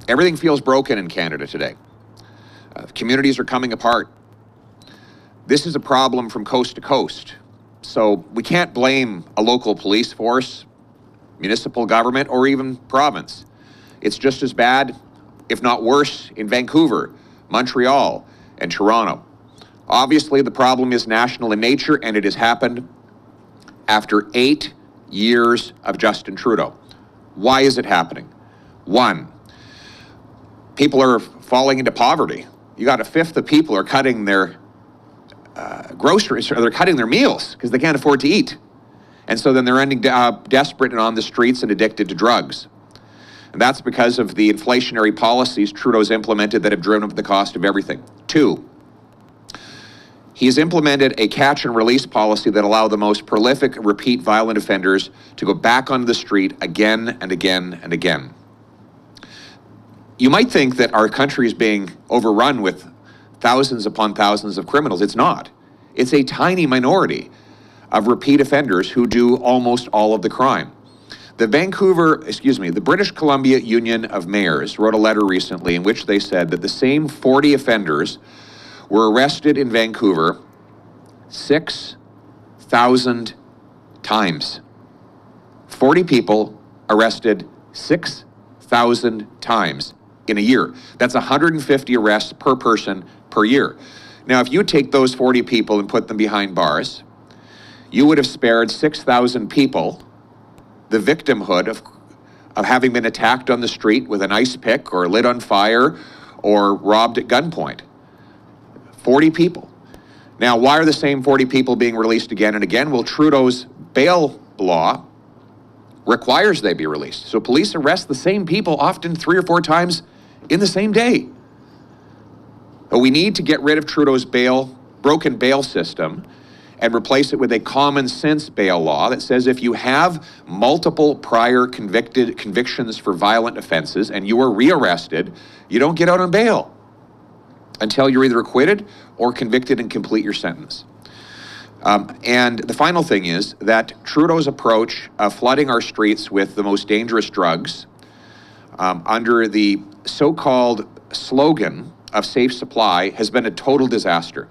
Everything feels broken in Canada today. Communities are coming apart. This is a problem from coast to coast. So we can't blame a local police force, municipal government, or even province. It's just as bad, if not worse, in Vancouver, Montreal, and Toronto. Obviously, the problem is national in nature, and it has happened after 8 years of Justin Trudeau. Why is it happening? One, people are falling into poverty. You got a fifth of people are cutting their groceries, or they're cutting their meals because they can't afford to eat. And so then they're ending desperate and on the streets and addicted to drugs. And that's because of the inflationary policies Trudeau's implemented that have driven up the cost of everything. Two, he's implemented a catch and release policy that allow the most prolific repeat violent offenders to go back onto the street again and again and again. You might think that our country is being overrun with thousands upon thousands of criminals. It's not. It's a tiny minority of repeat offenders who do almost all of the crime. The British Columbia Union of Mayors wrote a letter recently in which they said that the same 40 offenders were arrested in Vancouver 6,000 times. 40 people arrested 6,000 times in a year. That's 150 arrests per person per year. Now, if you take those 40 people and put them behind bars, you would have spared 6,000 people the victimhood of having been attacked on the street with an ice pick or lit on fire or robbed at gunpoint. 40 people. Now, why are the same 40 people being released again and again? Well, Trudeau's bail law requires they be released. So police arrest the same people often 3 or 4 times in the same day. But we need to get rid of Trudeau's broken bail system and replace it with a common sense bail law that says if you have multiple prior convictions for violent offenses and you are rearrested, you don't get out on bail until you're either acquitted or convicted and complete your sentence. And the final thing is that Trudeau's approach of flooding our streets with the most dangerous drugs under the so-called slogan of safe supply has been a total disaster.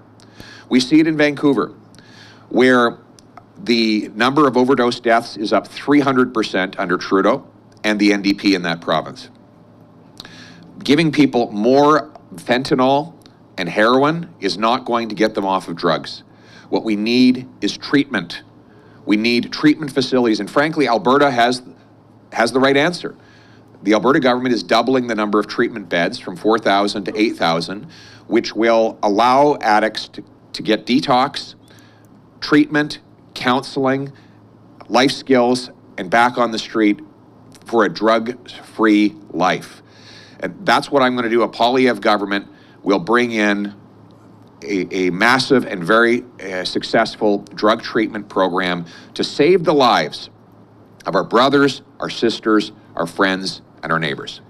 We see it in Vancouver, where the number of overdose deaths is up 300% under Trudeau and the NDP in that province. Giving people more fentanyl and heroin is not going to get them off of drugs. What we need is treatment. We need treatment facilities, and frankly, Alberta has the right answer. The Alberta government is doubling the number of treatment beds from 4,000 to 8,000, which will allow addicts to get detox, treatment, counseling, life skills, and back on the street for a drug-free life. And that's what I'm going to do. A Poilievre government will bring in a massive and very successful drug treatment program to save the lives of our brothers, our sisters, our friends, and our neighbors.